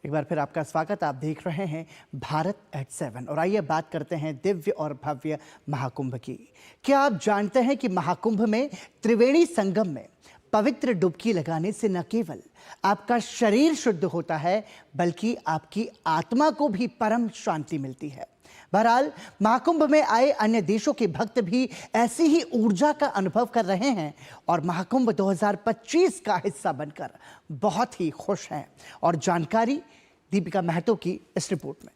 एक बार फिर आपका स्वागत। आप देख रहे हैं भारत एट 7 और आइए बात करते हैं दिव्य और भव्य महाकुंभ की। क्या आप जानते हैं कि महाकुंभ में त्रिवेणी संगम में पवित्र डुबकी लगाने से न केवल आपका शरीर शुद्ध होता है बल्कि आपकी आत्मा को भी परम शांति मिलती है। बहरहाल महाकुंभ में आए अन्य देशों के भक्त भी ऐसी ही ऊर्जा का अनुभव कर रहे हैं और महाकुंभ 2025 का हिस्सा बनकर बहुत ही खुश हैं। और जानकारी दीपिका महतो की इस रिपोर्ट में।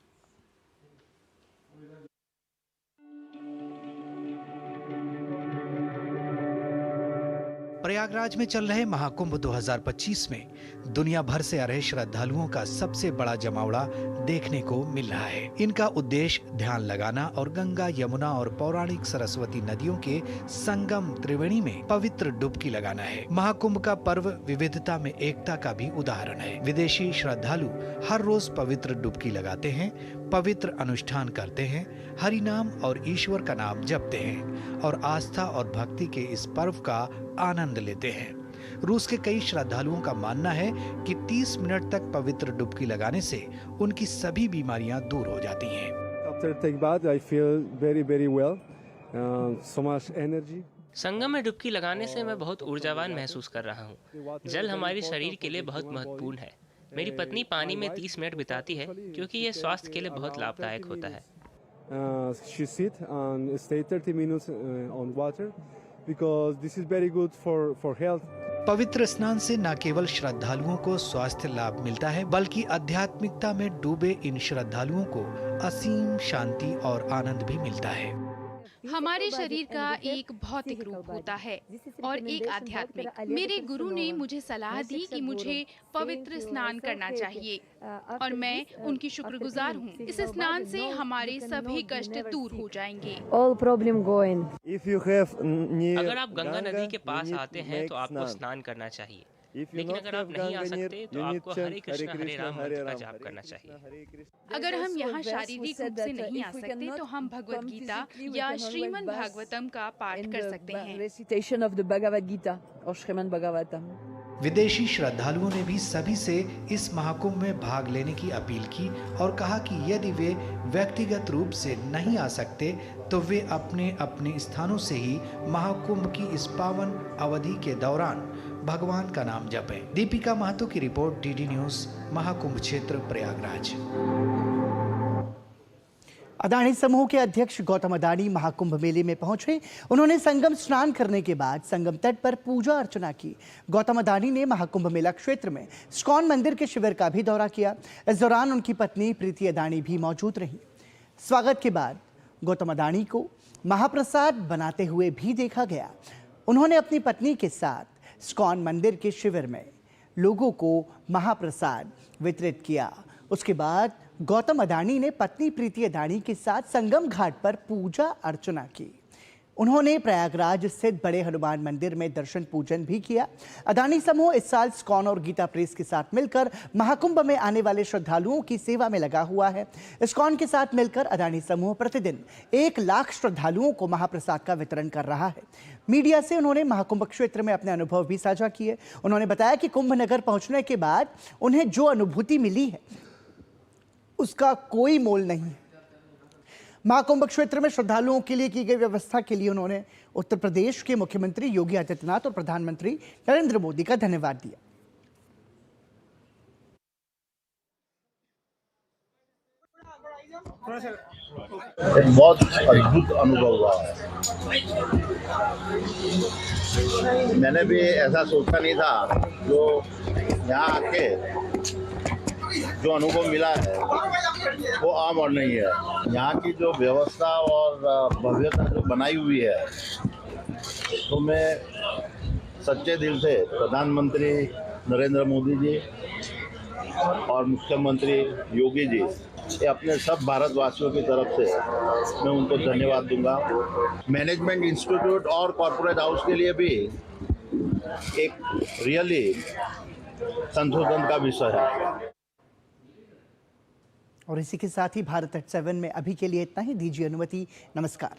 प्रयागराज में चल रहे महाकुंभ 2025 में दुनिया भर से आ रहे श्रद्धालुओं का सबसे बड़ा जमावड़ा देखने को मिल रहा है। इनका उद्देश्य ध्यान लगाना और गंगा, यमुना और पौराणिक सरस्वती नदियों के संगम त्रिवेणी में पवित्र डुबकी लगाना है। महाकुंभ का पर्व विविधता में एकता का भी उदाहरण है। विदेशी श्रद्धालु हर रोज पवित्र डुबकी लगाते हैं, पवित्र अनुष्ठान करते हैं, हरि नाम और ईश्वर का नाम जपते हैं और आस्था और भक्ति के इस पर्व का आनंद लेते हैं। रूस के कई श्रद्धालुओं का मानना है कि 30 मिनट तक पवित्र डुबकी लगाने से उनकी सभी बीमारियां दूर हो जाती हैं। After take bath, I feel very well. So much energy. संगम में डुबकी लगाने से मैं बहुत ऊर्जावान महसूस कर रहा हूँ। जल हमारे शरीर के लिए बहुत महत्वपूर्ण है। मेरी पत्नी पानी में 30 मिनट बिताती है क्योंकि यह स्वास्थ्य के लिए बहुत लाभदायक होता है। She sit and stay 30 minutes on water because this is very good for health. पवित्र स्नान से न केवल श्रद्धालुओं को स्वास्थ्य लाभ मिलता है बल्कि आध्यात्मिकता में डूबे इन श्रद्धालुओं को असीम शांति और आनंद भी मिलता है। हमारे शरीर का एक भौतिक रूप होता है और एक आध्यात्मिक। मेरे गुरु ने मुझे सलाह दी कि मुझे पवित्र स्नान करना चाहिए और मैं उनकी शुक्रगुजार हूँ। इस स्नान से हमारे सभी कष्ट दूर हो जाएंगे। अगर आप गंगा नदी के पास आते हैं तो आपको स्नान करना चाहिए, लेकिन अगर आप नहीं आ सकते तो आपको हरे कृष्ण हरे राम मंत्र का जाप करना चाहिए। अगर हम यहाँ शारीरिक रूप से नहीं आ सकते तो हम भगवत गीता या श्रीमद् भागवतम का पाठ कर सकते हैं। विदेशी श्रद्धालुओं ने भी सभी से इस महाकुंभ में भाग लेने की अपील की और कहा कि यदि वे व्यक्तिगत रूप से नहीं आ सकते तो वे अपने अपने स्थानों से ही महाकुंभ की इस पावन अवधि के दौरान भगवान का नाम जपें। दीपिका महतो की रिपोर्ट, डीडी न्यूज, महाकुंभ क्षेत्र प्रयागराज। अदानी समूह के अध्यक्ष गौतम अदानी महाकुंभ मेले में पहुंचे। उन्होंने संगम स्नान करने के बाद संगम तट पर पूजा अर्चना की। गौतम अदानी ने महाकुंभ मेला क्षेत्र में इस्कॉन मंदिर के शिविर का भी दौरा किया। इस दौरान उनकी पत्नी प्रीति अदानी भी मौजूद रही। स्वागत के बाद गौतम अदानी को महाप्रसाद बनाते हुए भी देखा गया। उन्होंने अपनी पत्नी के साथ इस्कॉन मंदिर के शिविर में लोगों को महाप्रसाद वितरित किया। उसके बाद गौतम अदानी ने पत्नी प्रीति अदानी के साथ संगम घाट पर पूजा अर्चना की। उन्होंने प्रयागराज स्थित बड़े हनुमान मंदिर में दर्शन पूजन भी किया। अदानी समूह इस साल इस्कॉन और गीता प्रेस के साथ मिलकर महाकुंभ में आने वाले श्रद्धालुओं की सेवा में लगा हुआ है। इस्कॉन के साथ मिलकर अदानी समूह प्रतिदिन 1 लाख श्रद्धालुओं को महाप्रसाद का वितरण कर रहा है। मीडिया से उन्होंने महाकुंभ क्षेत्र में अपने अनुभव भी साझा किए। उन्होंने बताया कि कुंभ नगर पहुंचने के बाद उन्हें जो अनुभूति मिली है उसका कोई मोल नहीं। महाकुंभ क्षेत्र में श्रद्धालुओं के लिए की गई व्यवस्था के लिए उन्होंने उत्तर प्रदेश के मुख्यमंत्री योगी आदित्यनाथ और प्रधानमंत्री नरेंद्र मोदी का धन्यवाद दिया। एक बहुत अद्भुत अनुभव हुआ है। मैंने भी ऐसा सोचा नहीं था। जो यहाँ आके जो अनुभव मिला है वो आम और नहीं है। यहाँ की जो व्यवस्था और भव्यता जो बनाई हुई है, तो मैं सच्चे दिल से प्रधानमंत्री नरेंद्र मोदी जी और मुख्यमंत्री योगी जी, ये अपने सब भारतवासियों की तरफ से मैं उनको धन्यवाद दूंगा। मैनेजमेंट इंस्टीट्यूट और कॉर्पोरेट हाउस के लिए भी एक रियली संशोधन का विषय है। और इसी के साथ ही भारत एट 7 में अभी के लिए इतना ही। दीजिए अनुमति। नमस्कार।